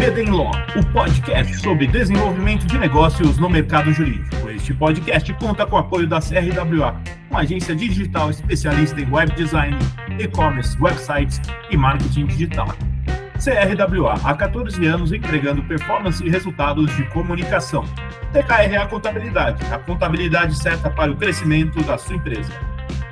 Bedenlaw, o podcast sobre desenvolvimento de negócios no mercado jurídico. Este podcast conta com o apoio da CRWA, uma agência digital especialista em web design, e-commerce, websites e marketing digital. CRWA, há 14 anos entregando performance e resultados de comunicação. TKRA Contabilidade, a contabilidade certa para o crescimento da sua empresa.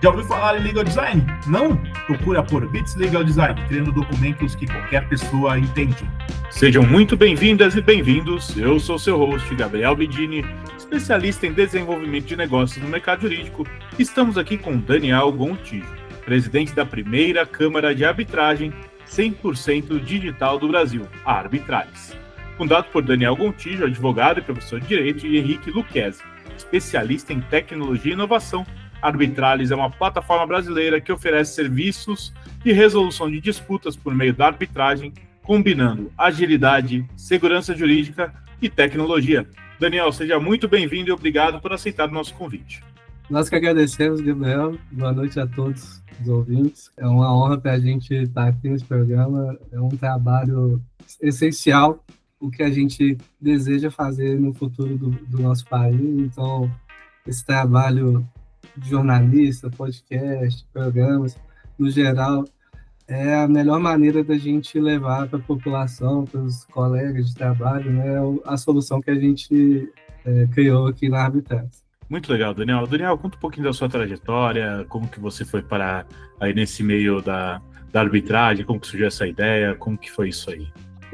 Já ouviu falar em Legal Design? Não? Procura por Bits Legal Design, criando documentos que qualquer pessoa entende. Sejam muito bem-vindas e bem-vindos. Eu sou seu host, Gabriel Bedini, especialista em desenvolvimento de negócios no mercado jurídico. Estamos aqui com Daniel Gontijo, presidente da primeira Câmara de Arbitragem 100% digital do Brasil, a Arbitralis. Fundado por Daniel Gontijo, advogado e professor de Direito, e Henrique Lucchesi, especialista em tecnologia e inovação. A Arbitralis é uma plataforma brasileira que oferece serviços de resolução de disputas por meio da arbitragem, combinando agilidade, segurança jurídica e tecnologia. Daniel, seja muito bem-vindo e obrigado por aceitar o nosso convite. Nós que agradecemos, Gabriel. Boa noite a todos os ouvintes. É uma honra para a gente estar aqui nesse programa. É um trabalho essencial, o que a gente deseja fazer no futuro do nosso país. Então, esse trabalho de jornalista, podcast, programas, no geral, é a melhor maneira da gente levar para a população, para os colegas de trabalho, né, a solução que a gente criou aqui na Arbitragem. Muito legal, Daniel. Daniel, conta um pouquinho da sua trajetória, como que você foi parar aí nesse meio da arbitragem, como que surgiu essa ideia, como que foi isso aí?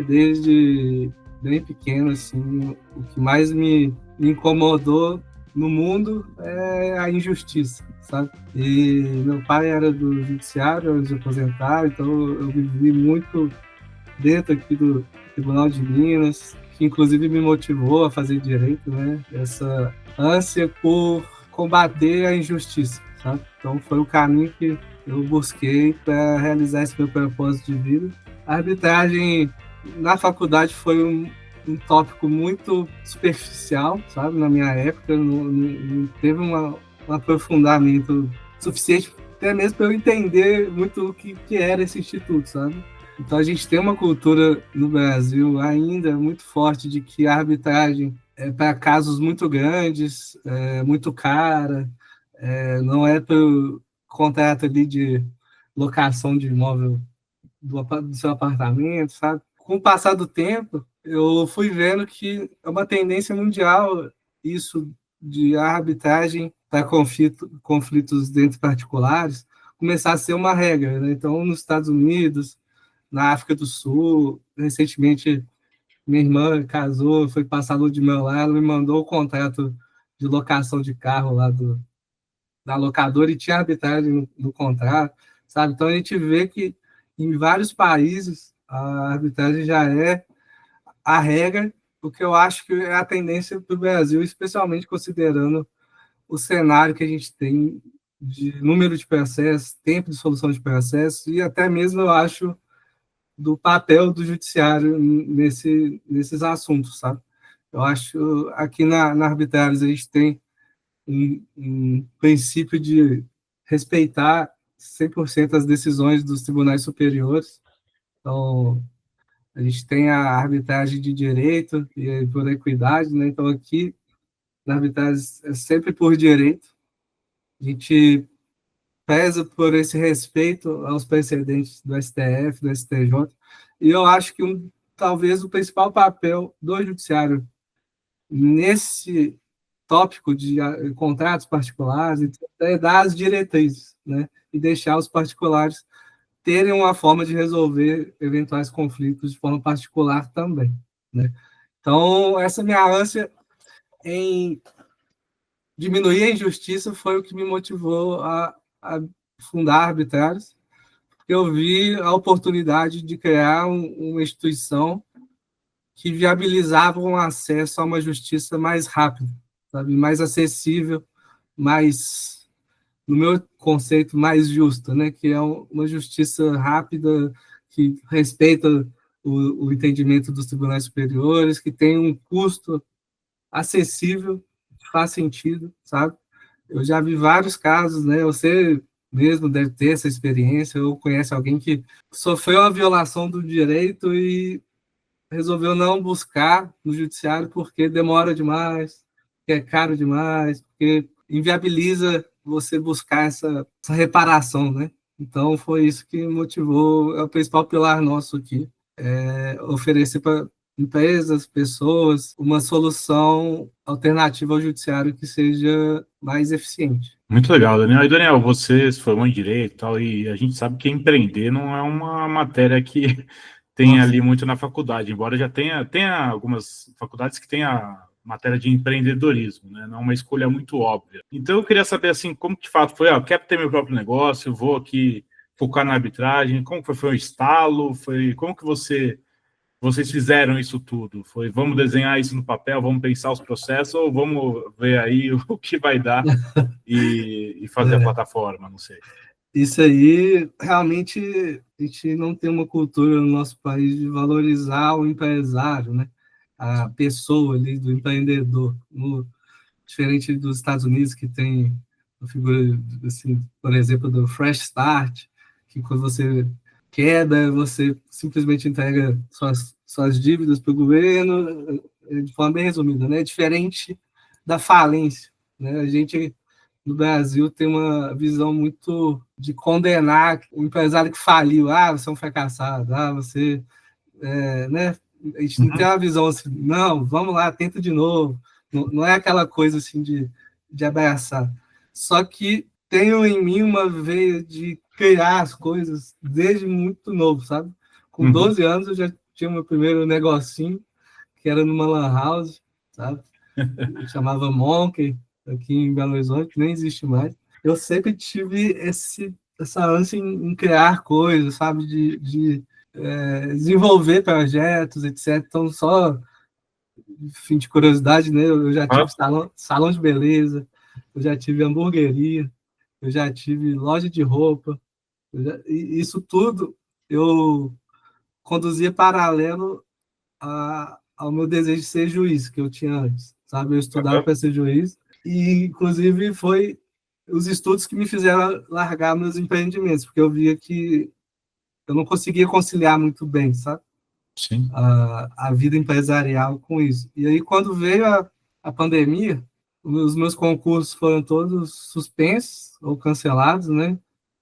Desde bem pequeno, assim, o que mais me incomodou no mundo é a injustiça, sabe? E meu pai era do judiciário, antes de aposentar, então eu vivi muito dentro aqui do Tribunal de Minas, que inclusive me motivou a fazer direito, né? Essa ânsia por combater a injustiça, sabe? Então foi o caminho que eu busquei para realizar esse meu propósito de vida. A arbitragem na faculdade foi um tópico muito superficial, sabe? Na minha época, não teve um aprofundamento suficiente, até mesmo para eu entender muito o que era esse instituto, sabe? Então, a gente tem uma cultura no Brasil ainda muito forte de que a arbitragem é para casos muito grandes, muito cara, não é para o contrato ali de locação de imóvel do seu apartamento, sabe? Com o passar do tempo, eu fui vendo que é uma tendência mundial isso de arbitragem para conflitos dentro particulares começar a ser uma regra, né? Então, nos Estados Unidos, na África do Sul, recentemente minha irmã casou, foi passar lua de mel lá, ela me mandou o contrato de locação de carro lá da locadora e tinha arbitragem no contrato, sabe? Então, a gente vê que em vários países a arbitragem já é a regra, o que eu acho que é a tendência do Brasil, especialmente considerando o cenário que a gente tem de número de processos, tempo de solução de processos e até mesmo, eu acho, do papel do judiciário nesses assuntos, sabe? Eu acho aqui na arbitragem a gente tem um princípio de respeitar 100% as decisões dos tribunais superiores. Então, a gente tem a arbitragem de direito e por equidade, né? Então, aqui, na arbitragem, é sempre por direito. A gente pesa por esse respeito aos precedentes do STF, do STJ, e eu acho que talvez o principal papel do judiciário nesse tópico de contratos particulares é dar as diretrizes, né? E deixar os particulares terem uma forma de resolver eventuais conflitos de forma particular também, né? Então, essa minha ânsia em diminuir a injustiça foi o que me motivou a fundar a Arbitralis. Eu vi a oportunidade de criar uma instituição que viabilizava um acesso a uma justiça mais rápida, sabe? Mais acessível, mais, no meu conceito, mais justa, né? Que é uma justiça rápida, que respeita o entendimento dos tribunais superiores, que tem um custo acessível, que faz sentido, sabe? Eu já vi vários casos, né? Você mesmo deve ter essa experiência, ou conhece alguém que sofreu uma violação do direito e resolveu não buscar no judiciário porque demora demais, porque é caro demais, porque inviabiliza você buscar essa reparação, né? Então, foi isso que motivou, é o principal pilar nosso aqui, oferecer para empresas, pessoas, uma solução alternativa ao judiciário que seja mais eficiente. Muito legal, Daniel. E, Daniel, você se formou em Direito e tal, e a gente sabe que empreender não é uma matéria que tem Nossa. ali muito na faculdade, embora já tenha algumas faculdades que tenha matéria de empreendedorismo, né? Não é uma escolha muito óbvia. Então, eu queria saber, assim, como que de fato foi, quero ter meu próprio negócio, vou aqui focar na arbitragem, como foi o estalo, como que vocês fizeram isso tudo? Foi, vamos desenhar isso no papel, vamos pensar os processos, ou vamos ver aí o que vai dar e fazer a plataforma, não sei. Isso aí, realmente, a gente não tem uma cultura no nosso país de valorizar o empresário, né? A pessoa ali do empreendedor. Diferente dos Estados Unidos, que tem a figura, assim, por exemplo, do Fresh Start, que quando você queda, você simplesmente entrega suas dívidas para o governo, de forma bem resumida, né? Diferente da falência, né? A gente, no Brasil, tem uma visão muito de condenar o empresário que faliu. Você é um fracassado, você... né? A gente não tem uma visão assim, não, vamos lá, tenta de novo. Não é aquela coisa assim de abraçar. Só que tenho em mim uma veia de criar as coisas desde muito novo, sabe? Com 12 anos eu já tinha meu primeiro negocinho, que era numa lan house, sabe? Chamava Monkey, aqui em Belo Horizonte, que nem existe mais. Eu sempre tive essa ânsia em criar coisas, sabe? De desenvolver projetos, etc. Então, só fim de curiosidade, né? Eu já tive salão de beleza, eu já tive hamburgueria, eu já tive loja de roupa. E isso tudo eu conduzia paralelo ao meu desejo de ser juiz, que eu tinha antes, sabe? Eu estudava para ser juiz e, inclusive, foi os estudos que me fizeram largar meus empreendimentos, porque eu via que eu não conseguia conciliar muito bem, sabe? Sim. A vida empresarial com isso. E aí, quando veio a pandemia, os meus concursos foram todos suspensos ou cancelados, né?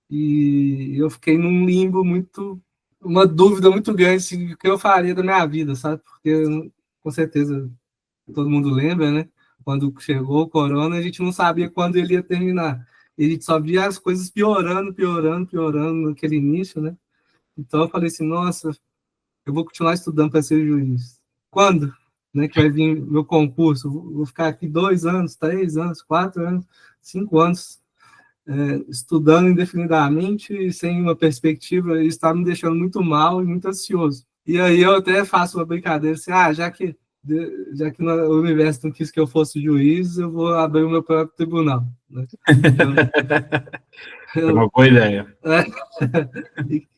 E eu fiquei num limbo uma dúvida muito grande assim, o que eu faria da minha vida, sabe? Porque, com certeza, todo mundo lembra, né? Quando chegou o corona, a gente não sabia quando ele ia terminar. E a gente só via as coisas piorando, piorando, piorando naquele início, né? Então eu falei assim, nossa, eu vou continuar estudando para ser juiz. Quando? Né, que vai vir meu concurso? Vou ficar aqui 2 anos, 3 anos, 4 anos, 5 anos estudando indefinidamente, sem uma perspectiva, e está me deixando muito mal e muito ansioso. E aí eu até faço uma brincadeira assim, já que o universo não quis que eu fosse juiz, eu vou abrir o meu próprio tribunal. Né? É uma boa ideia.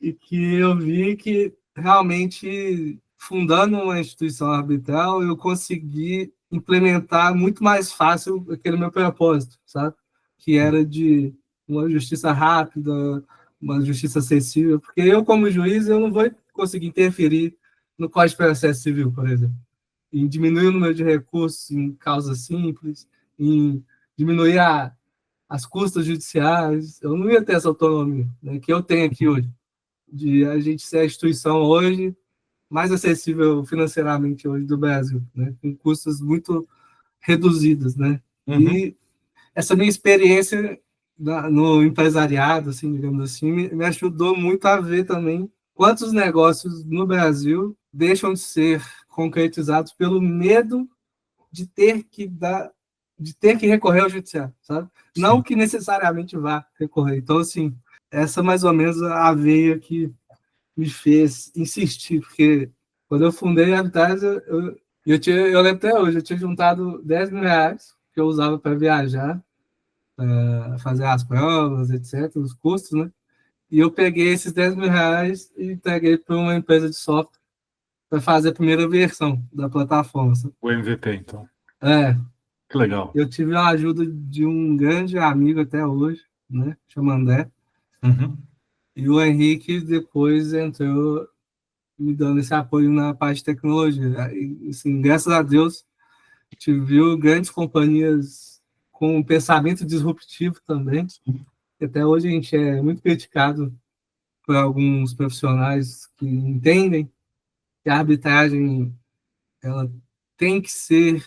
E que eu vi que realmente, fundando uma instituição arbitral, eu consegui implementar muito mais fácil aquele meu propósito, sabe? Que era de uma justiça rápida, uma justiça acessível, porque eu, como juiz, eu não vou conseguir interferir no Código de Processo Civil, por exemplo, em diminuir o número de recursos em causas simples, em diminuir as custas judiciais. Eu não ia ter essa autonomia, né, que eu tenho aqui hoje, de a gente ser a instituição hoje mais acessível financeiramente hoje do Brasil, né, com custas muito reduzidas, né? E essa minha experiência no empresariado, assim, digamos assim, me ajudou muito a ver também quantos negócios no Brasil deixam de ser concretizados pelo medo de ter que recorrer ao judiciário, sabe? Sim. Não que necessariamente vá recorrer. Então, assim, essa mais ou menos a veia que me fez insistir, porque quando eu fundei a Habitats, eu lembro até hoje, eu tinha juntado 10 mil reais que eu usava para viajar, fazer as provas, etc., os custos, né? E eu peguei esses 10 mil reais e entreguei para uma empresa de software para fazer a primeira versão da plataforma. Sabe? O MVP, então. Que legal. Eu tive a ajuda de um grande amigo até hoje, né? Chama André. E o Henrique depois entrou me dando esse apoio na parte de tecnologia. E, assim, graças a Deus, a gente viu grandes companhias com um pensamento disruptivo também. Até hoje a gente é muito criticado por alguns profissionais que entendem que a arbitragem ela tem que ser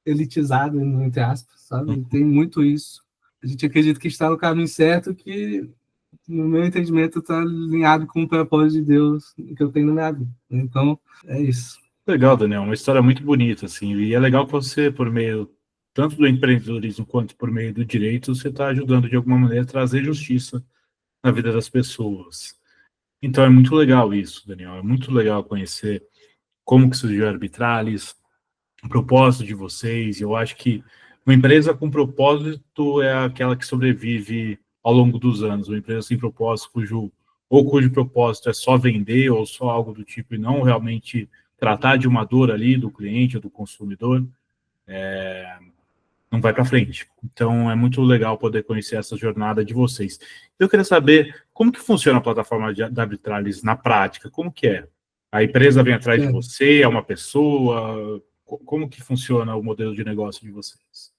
elitizada, entre aspas, sabe? Tem muito isso. A gente acredita que está no caminho certo, que, no meu entendimento, está alinhado com o propósito de Deus que eu tenho na minha vida. Então, é isso. Legal, Daniel, uma história muito bonita, assim, e é legal que você, por meio tanto do empreendedorismo quanto por meio do direito, você está ajudando de alguma maneira a trazer justiça na vida das pessoas. Então é muito legal isso, Daniel, é muito legal conhecer como que surgiu a Arbitralis, o propósito de vocês. Eu acho que uma empresa com propósito é aquela que sobrevive ao longo dos anos. Uma empresa sem propósito, cujo propósito é só vender ou só algo do tipo, e não realmente tratar de uma dor ali do cliente ou do consumidor, não vai para frente. Então, é muito legal poder conhecer essa jornada de vocês. Eu queria saber como que funciona a plataforma da Arbitralis na prática. Como que é? A empresa vem atrás de você, é uma pessoa? Como que funciona o modelo de negócio de vocês?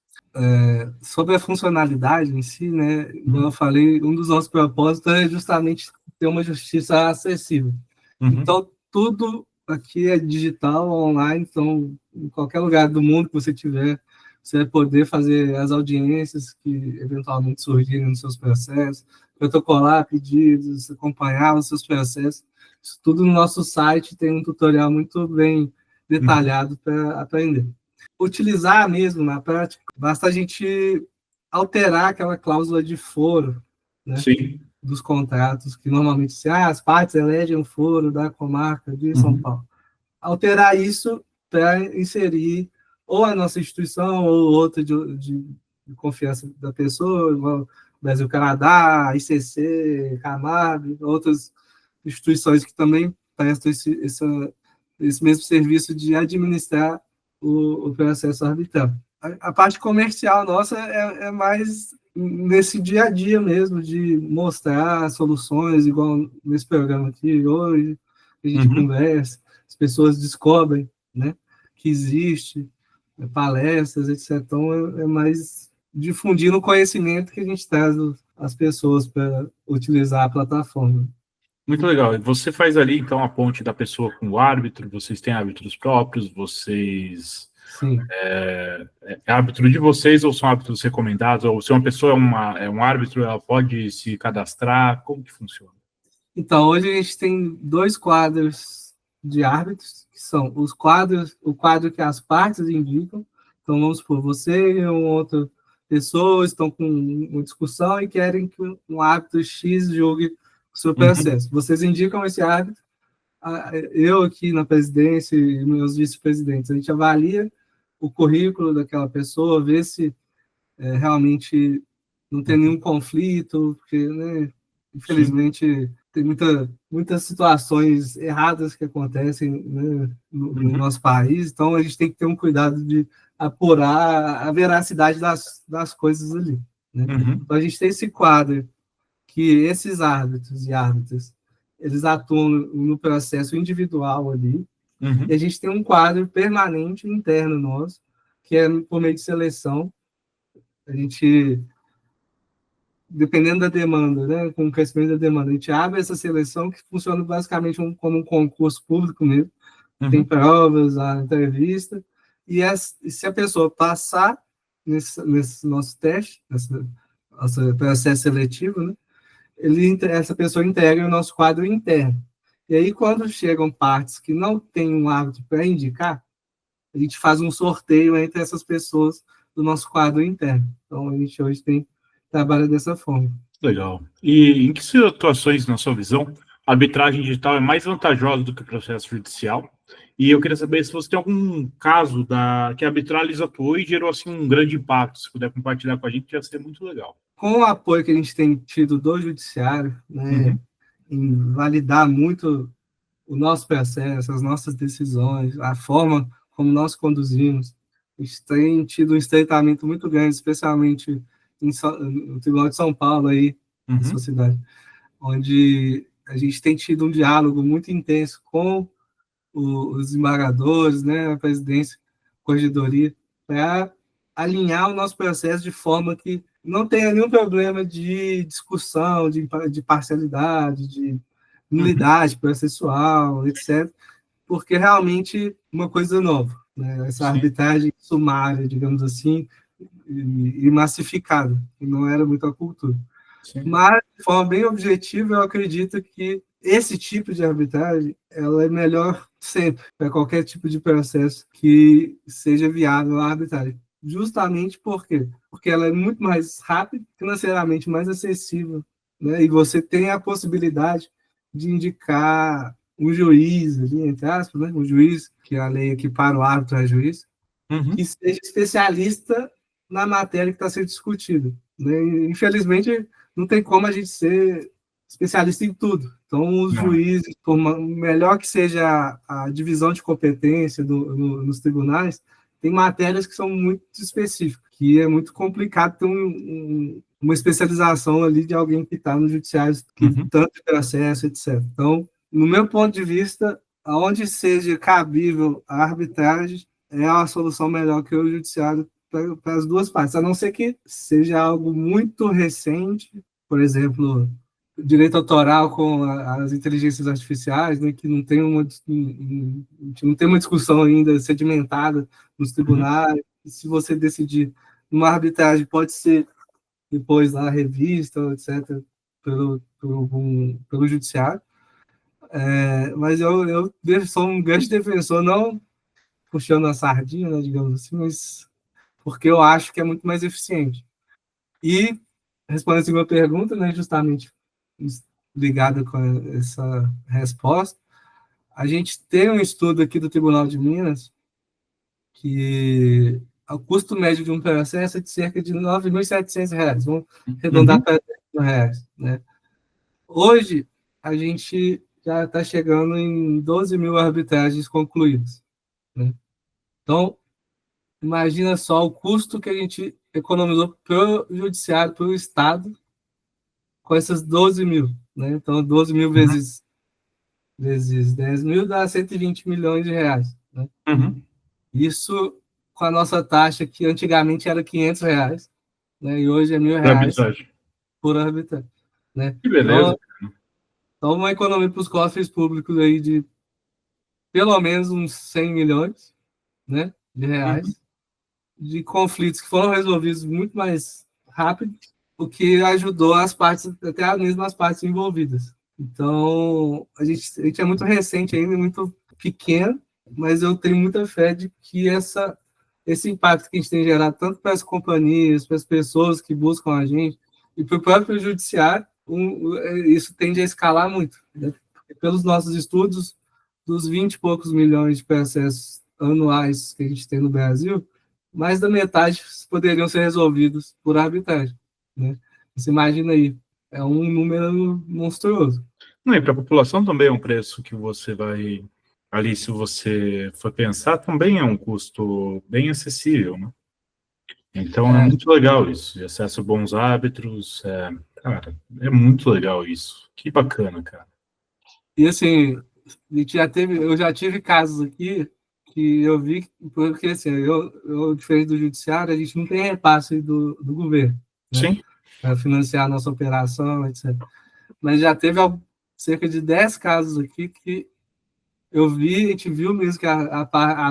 Sobre a funcionalidade em si, né, como eu falei, um dos nossos propósitos é justamente ter uma justiça acessível. Então, tudo aqui é digital, online, então, em qualquer lugar do mundo que você tiver, você vai poder fazer as audiências que eventualmente surgirem nos seus processos, protocolar pedidos, acompanhar os seus processos. Isso tudo no nosso site tem um tutorial muito bem detalhado para aprender. Utilizar mesmo na prática, basta a gente alterar aquela cláusula de foro, né? Sim. Dos contratos, que normalmente as partes elegem o foro da comarca de São Paulo. Alterar isso para inserir ou a nossa instituição ou outra de confiança da pessoa, igual Brasil-Canadá, ICC, Camargo, outras instituições que também prestam esse mesmo serviço de administrar o processo arbitral. A parte comercial nossa é mais nesse dia a dia mesmo, de mostrar soluções, igual nesse programa aqui hoje, a gente conversa, as pessoas descobrem, né, que existe, palestras, etc. Então, é mais difundindo o conhecimento que a gente traz às pessoas para utilizar a plataforma. Muito legal. Você faz ali, então, a ponte da pessoa com o árbitro, vocês têm árbitros próprios, vocês... Sim. É árbitro de vocês ou são árbitros recomendados? Ou se uma pessoa é um árbitro, ela pode se cadastrar? Como que funciona? Então, hoje a gente tem 2 quadros de árbitros, que são o quadro que as partes indicam. Então, vamos supor, você e uma outra pessoa estão com uma discussão e querem que um árbitro X julgue o seu processo. Vocês indicam esse árbitro, eu aqui na presidência e meus vice-presidentes, a gente avalia o currículo daquela pessoa, vê se realmente não tem nenhum conflito, porque, né, infelizmente, tem muitas situações erradas que acontecem, né, no nosso país, então a gente tem que ter um cuidado de apurar a veracidade das coisas ali. Né? Então a gente tem esse quadro que esses árbitros e árbitras, eles atuam no processo individual ali, e a gente tem um quadro permanente interno nosso, que é por meio de seleção. A gente, dependendo da demanda, né, com o crescimento da demanda, a gente abre essa seleção que funciona basicamente como um concurso público mesmo. Tem provas, a entrevista, e se a pessoa passar nesse nosso teste, nosso processo seletivo, né, essa pessoa integra o nosso quadro interno. E aí, quando chegam partes que não têm um árbitro para indicar, a gente faz um sorteio entre essas pessoas do nosso quadro interno. Então, a gente hoje trabalha dessa forma. Legal. E em que situações, na sua visão, a arbitragem digital é mais vantajosa do que o processo judicial? E eu queria saber se você tem algum caso que a Arbitralis atuou e gerou assim, um grande impacto. Se puder compartilhar com a gente, ia ser muito legal. Com o apoio que a gente tem tido do judiciário, né, em validar muito o nosso processo, as nossas decisões, a forma como nós conduzimos, a gente tem tido um estreitamento muito grande, especialmente no Tribunal de São Paulo, aí, na sua cidade, onde a gente tem tido um diálogo muito intenso com os desembargadores, né, a presidência, a corregedoria, para alinhar o nosso processo de forma que não tenha nenhum problema de discussão, de parcialidade, de nulidade processual, etc., porque realmente uma coisa nova, né? Essa Sim. arbitragem sumária, digamos assim, e massificada, que não era muito a cultura. Sim. Mas, de forma bem objetiva, eu acredito que esse tipo de arbitragem ela é melhor sempre para qualquer tipo de processo que seja viável à arbitragem. Justamente porque ela é muito mais rápida, financeiramente mais acessível, né? E você tem a possibilidade de indicar um juiz, ali, entre aspas, né? Um juiz, que a lei equipara o árbitro a juiz, que seja especialista na matéria que está sendo discutida, né? Infelizmente, não tem como a gente ser especialista em tudo. Então, os juízes, por melhor que seja a divisão de competência nos tribunais, tem matérias que são muito específicas, que é muito complicado ter uma especialização ali de alguém que está no judiciário, que tanto processo, etc. Então, no meu ponto de vista, aonde seja cabível a arbitragem, é a solução melhor que o judiciário para as duas partes, a não ser que seja algo muito recente, por exemplo, direito autoral com as inteligências artificiais, né, que não tem uma discussão ainda sedimentada nos tribunais. Se você decidir numa arbitragem, pode ser depois lá revista, etc., pelo judiciário. Mas eu sou um grande defensor, não puxando a sardinha, né, digamos assim, mas porque eu acho que é muito mais eficiente. E, respondendo a segunda pergunta, né, justamente ligada com essa resposta, a gente tem um estudo aqui do Tribunal de Minas que o custo médio de um processo é de cerca de R$ 9.700, vamos arredondar para R$ 10.000, né? Hoje, a gente já está chegando em 12 mil arbitragens concluídas, né? Então, imagina só o custo que a gente economizou para o judiciário, para o Estado, com essas 12 mil, né? Então, 12 mil vezes 10 mil dá 120 milhões de reais, né? Isso com a nossa taxa, que antigamente era R$ 500, né? E hoje é R$ 1.000 por arbitragem, né? Que beleza. Então, uma economia para os cofres públicos aí de pelo menos uns 100 milhões, né, de reais, de conflitos que foram resolvidos muito mais rápido, o que ajudou as partes, até as mesmas partes envolvidas. Então, a gente é muito recente ainda, muito pequeno, mas eu tenho muita fé de que esse impacto que a gente tem gerado, tanto para as companhias, para as pessoas que buscam a gente, e para o próprio judiciário, isso tende a escalar muito, né? Pelos nossos estudos, dos 20 e poucos milhões de processos anuais que a gente tem no Brasil, mais da metade poderiam ser resolvidos por arbitragem, né? Você imagina aí, é um número monstruoso. Não, e para a população também é um preço que você vai... Ali, se você for pensar, também é um custo bem acessível, né? Então, é muito legal isso, de acesso a bons árbitros, cara, é muito legal isso. Que bacana, cara. E assim, eu já tive casos aqui que eu vi, porque assim, eu diferente do judiciário, a gente não tem repasse do governo, né, Sim. para financiar a nossa operação, etc. Mas já teve cerca de 10 casos aqui que a gente viu mesmo que a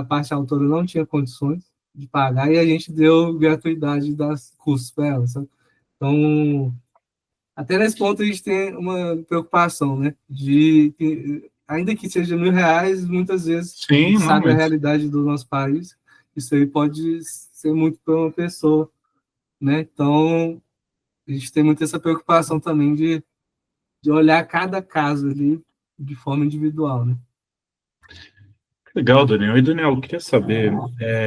parte autora não tinha condições de pagar e a gente deu gratuidade das custos para ela, sabe? Então, até nesse ponto a gente tem uma preocupação, né? Ainda que seja R$ 1.000, muitas vezes a gente sabe a realidade do nosso país, isso aí pode ser muito para uma pessoa, né? Então, a gente tem muito essa preocupação também de olhar cada caso ali de forma individual, né? Legal, Daniel. E, Daniel, eu queria saber,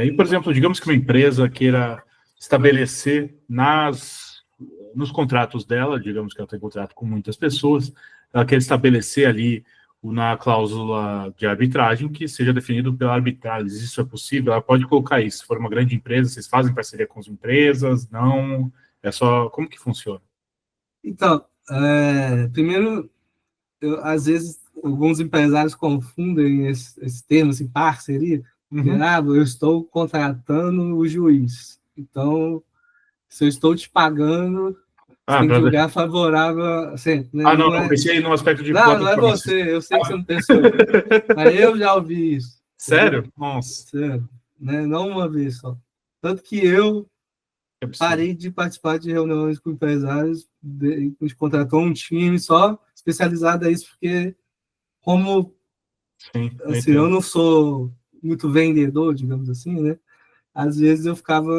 e, por exemplo, digamos que uma empresa queira estabelecer nos contratos dela, digamos que ela tem contrato com muitas pessoas, ela quer estabelecer ali na cláusula de arbitragem que seja definido pela arbitragem. Isso é possível? Ela pode colocar isso. Se for uma grande empresa, vocês fazem parceria com as empresas? Não? É só... Como que funciona? Então, primeiro, às vezes, alguns empresários confundem esse termo, assim, parceria. Eu estou contratando o juiz. Então, se eu estou te pagando, você tem que julgar favorável. Assim, né? Não, eu pensei no aspecto de não é você, eu sei que você não pensou. Mas eu já ouvi isso. Sério? Entendeu? Nossa. Sério, né? Não uma vez só. Tanto que eu parei de participar de reuniões com empresários, a gente contratou um time só especializado a isso, porque como assim, eu não sou muito vendedor, digamos assim, né? Às vezes eu ficava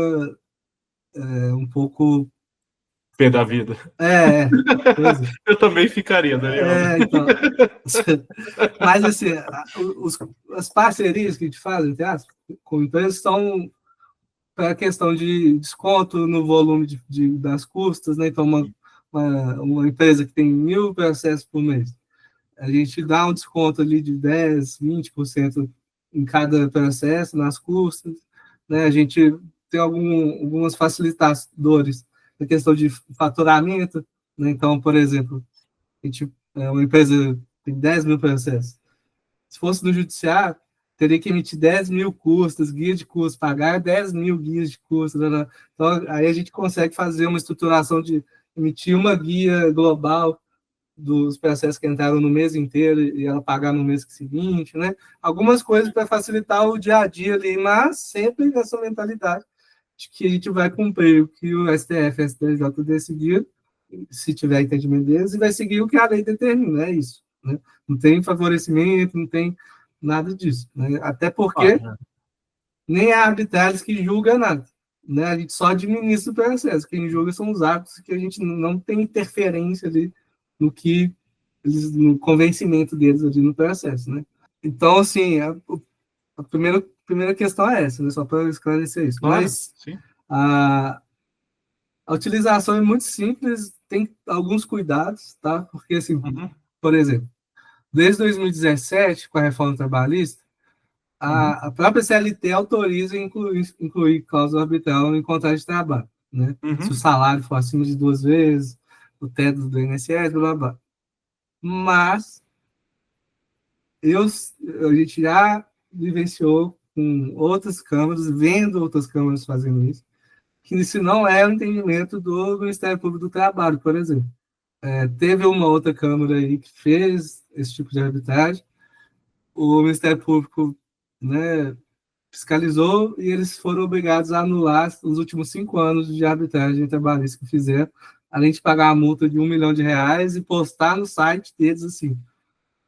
um pouco pé da vida. Coisa. Eu também ficaria, Daniel. Então. Mas assim, as parcerias que a gente faz, entre aspas, com empresas são para a questão de desconto no volume das custas, né? Então, uma empresa que tem 1.000 processos por mês, a gente dá um desconto ali de 10%, 20% em cada processo, nas custas, né? A gente tem algumas facilitadores na questão de faturamento, né? Então, por exemplo, uma empresa tem 10.000 processos. Se fosse no judiciário, teria que emitir 10.000 custas, guia de custos, pagar 10.000 guias de custos. Né? Então, aí a gente consegue fazer uma estruturação de emitir uma guia global dos processos que entraram no mês inteiro e ela pagar no mês seguinte, né? Algumas coisas para facilitar o dia a dia ali, mas sempre nessa mentalidade de que a gente vai cumprir o que o STF e o STJ decidiram, se tiver entendimento deles, e vai seguir o que a lei determina, é isso. Né? Não tem favorecimento, não tem nada disso. Né? Até porque nem há arbitrários que julga nada. Né? A gente só administra o processo. Quem julga são os árbitros, que a gente não tem interferência ali no convencimento deles ali no processo. Né? Então, assim, a primeira questão é essa, né? Só para esclarecer isso. Claro, mas sim. A utilização é muito simples, tem alguns cuidados, tá? Porque, assim, por exemplo, desde 2017, com a reforma trabalhista, a própria CLT autoriza incluir cláusula arbitral em contrato de trabalho, né? Se o salário for acima de 2 vezes, o teto do INSS, blá, blá. Mas a gente já vivenciou com outras câmaras, vendo outras câmaras fazendo isso, que isso não é o entendimento do Ministério Público do Trabalho, por exemplo. Teve uma outra Câmara aí que fez esse tipo de arbitragem, o Ministério Público, né, fiscalizou e eles foram obrigados a anular os últimos 5 anos de arbitragem trabalhista que fizeram, além de pagar a multa de R$1 milhão e postar no site deles assim,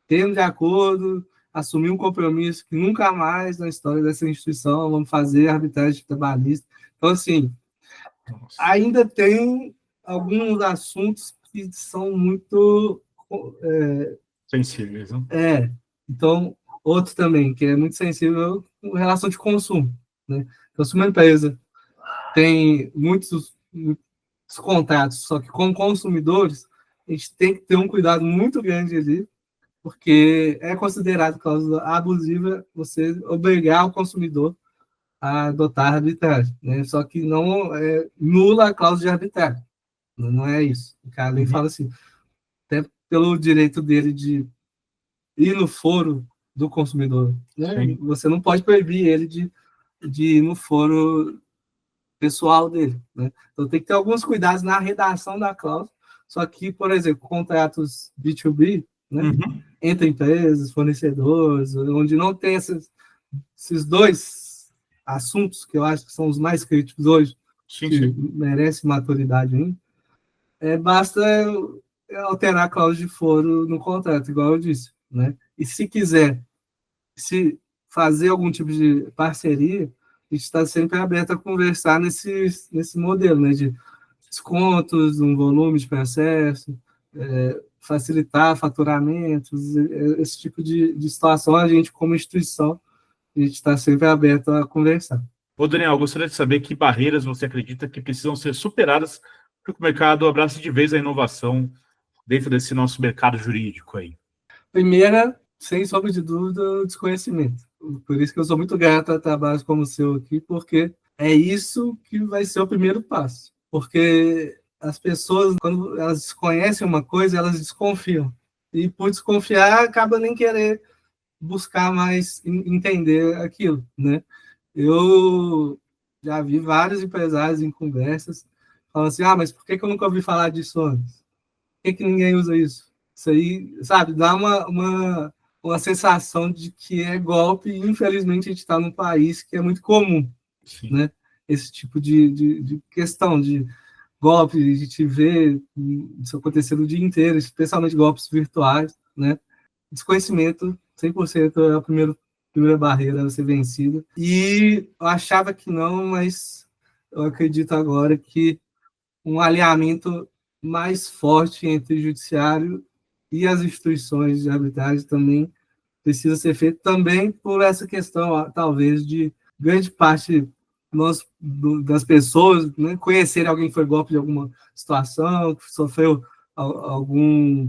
termo de acordo, assumir um compromisso que nunca mais na história dessa instituição vamos fazer arbitragem trabalhista. Então, assim, ainda tem alguns assuntos que são muito sensíveis, né? Então, outro também, que é muito sensível, com relação de consumo. Né? Então, se uma empresa tem muitos contratos, só que com consumidores, a gente tem que ter um cuidado muito grande ali, porque é considerado cláusula abusiva você obrigar o consumidor a adotar a arbitragem. Né? Só que não nula a cláusula de arbitragem. Não é isso. O cara nem fala assim, até pelo direito dele de ir no foro do consumidor. Né? Você não pode proibir ele de ir no foro pessoal dele. Né? Então, tem que ter alguns cuidados na redação da cláusula. Só que, por exemplo, contratos B2B, né? Entre empresas, fornecedores, onde não tem esses dois assuntos que eu acho que são os mais críticos hoje, que merecem maturidade ainda, basta alterar a cláusula de foro no contrato, igual eu disse. Né? E se quiser fazer algum tipo de parceria, a gente está sempre aberto a conversar nesse modelo, né? De descontos, um volume de processo, facilitar faturamentos, esse tipo de situação, a gente, como instituição, a gente está sempre aberto a conversar. Ô, Daniel, eu gostaria de saber que barreiras você acredita que precisam ser superadas para que o mercado abrace de vez a inovação dentro desse nosso mercado jurídico aí. Primeira, sem sombra de dúvida, o desconhecimento. Por isso que eu sou muito grato a trabalhos como o seu aqui, porque é isso que vai ser o primeiro passo. Porque as pessoas, quando elas desconhecem uma coisa, elas desconfiam. e por desconfiar, acaba nem querer buscar mais entender aquilo, né? Eu já vi vários empresários em conversas falando assim, mas por que eu nunca ouvi falar disso antes? Por que ninguém usa isso? Isso aí, sabe, dá uma sensação de que é golpe, e infelizmente a gente está num país que é muito comum, Sim. Né? Esse tipo de questão de golpe, a gente vê isso acontecendo o dia inteiro, especialmente golpes virtuais, né? Desconhecimento, 100% é a primeira barreira a ser vencida. E eu achava que não, mas eu acredito agora que um alinhamento mais forte entre o judiciário e as instituições de arbitragem também precisa ser feito, também por essa questão, talvez, de grande parte das pessoas, né, conhecerem alguém que foi golpe de alguma situação, que sofreu algum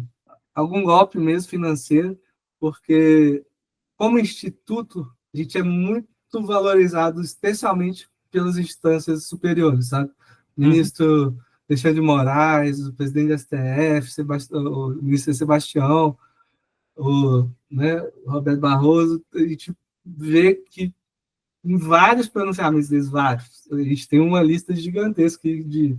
golpe mesmo financeiro, porque, como instituto, a gente é muito valorizado, especialmente pelas instâncias superiores, sabe? Ministro Alexandre de Moraes, o presidente da STF, o ministro Sebastião, o Roberto Barroso, a gente vê que em vários pronunciamentos deles, vários, a gente tem uma lista gigantesca de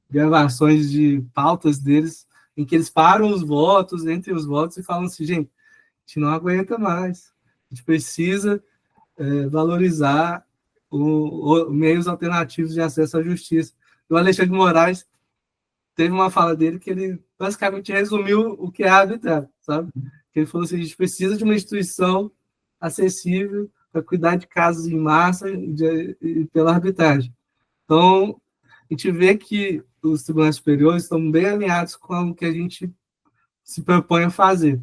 gravações de pautas deles, em que eles param os votos, entre os votos, e falam assim, gente, a gente não aguenta mais, a gente precisa valorizar meios alternativos de acesso à justiça. O Alexandre de Moraes teve uma fala dele que ele basicamente resumiu o que é arbitragem, sabe? Que ele falou assim, a gente precisa de uma instituição acessível para cuidar de casos em massa pela arbitragem. Então, a gente vê que os tribunais superiores estão bem alinhados com o que a gente se propõe a fazer.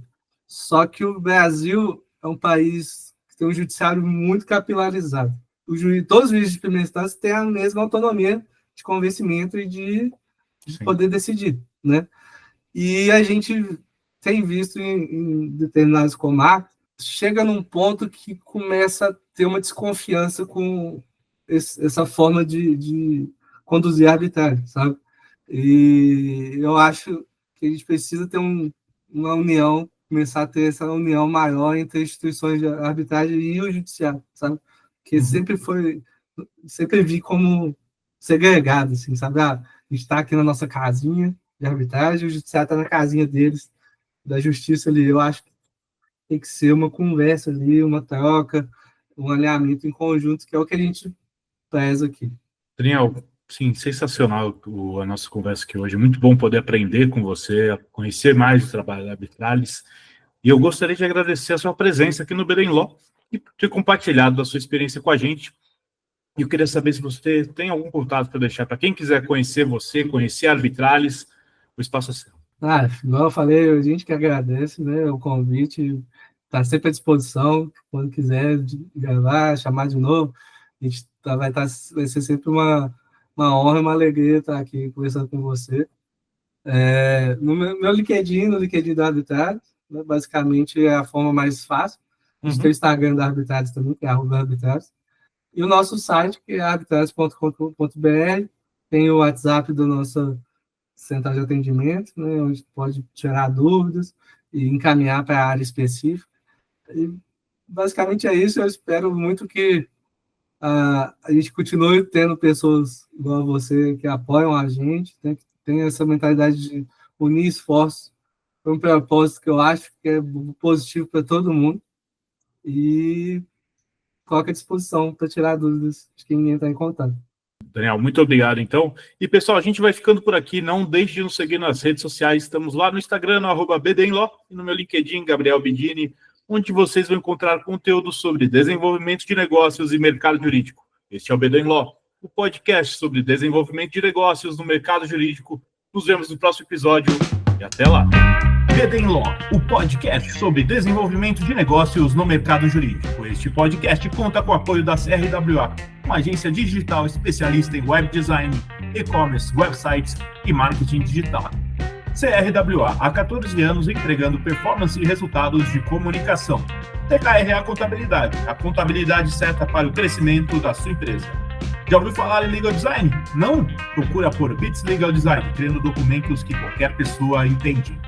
Só que o Brasil é um país que tem um judiciário muito capilarizado. Todos os juízes de primeira instância têm a mesma autonomia de convencimento e de poder decidir, né? E a gente tem visto em determinados comarcas, chega num ponto que começa a ter uma desconfiança com essa forma de conduzir a arbitragem, sabe? E eu acho que a gente precisa ter uma união, começar a ter essa união maior entre as instituições de arbitragem e o judiciário, sabe? Que sempre vi como segregado, assim, sabe? A gente está aqui na nossa casinha de arbitragem, o judiciário está na casinha deles, da justiça ali. Eu acho que tem que ser uma conversa ali, uma troca, um alinhamento em conjunto, que é o que a gente preza aqui. Daniel, sim, sensacional a nossa conversa aqui hoje. Muito bom poder aprender com você, conhecer mais o trabalho da Arbitralis. E eu gostaria de agradecer a sua presença aqui no Bedem Law e por ter compartilhado a sua experiência com a gente. E eu queria saber se você tem algum contato para deixar para quem quiser conhecer você, conhecer a Arbitralis, o espaço é seu. Igual eu falei, a gente que agradece, né, o convite, está sempre à disposição, quando quiser gravar, chamar de novo, a gente vai ser sempre uma honra e uma alegria estar aqui conversando com você. No meu LinkedIn, no LinkedIn da Arbitralis, né, basicamente é a forma mais fácil. A gente tem o Instagram da Arbitralis também, que é @Arbitralis. E o nosso site, que é arbitralis.com.br, tem o WhatsApp da nossa central de atendimento, né, onde pode tirar dúvidas e encaminhar para a área específica. E basicamente é isso. Eu espero muito que a gente continue tendo pessoas igual a você que apoiam a gente, né, que tem essa mentalidade de unir esforços para um propósito que eu acho que é positivo para todo mundo. E coloca à disposição para tirar dúvidas de quem entrar em contato. Daniel, muito obrigado, então. E, pessoal, a gente vai ficando por aqui. Não deixe de nos seguir nas redes sociais. Estamos lá no Instagram, no @BedemLaw, e no meu LinkedIn, Gabriel Bidini, onde vocês vão encontrar conteúdo sobre desenvolvimento de negócios e mercado jurídico. Este é o Bedem Law, o podcast sobre desenvolvimento de negócios no mercado jurídico. Nos vemos no próximo episódio e até lá. Bedem Law, o podcast sobre desenvolvimento de negócios no mercado jurídico. Este podcast conta com o apoio da CRWA, uma agência digital especialista em web design, e-commerce, websites e marketing digital. CRWA, há 14 anos entregando performance e resultados de comunicação. TKRA Contabilidade, a contabilidade certa para o crescimento da sua empresa. Já ouviu falar em Legal Design? Não? Procura por Bits Legal Design, criando documentos que qualquer pessoa entende.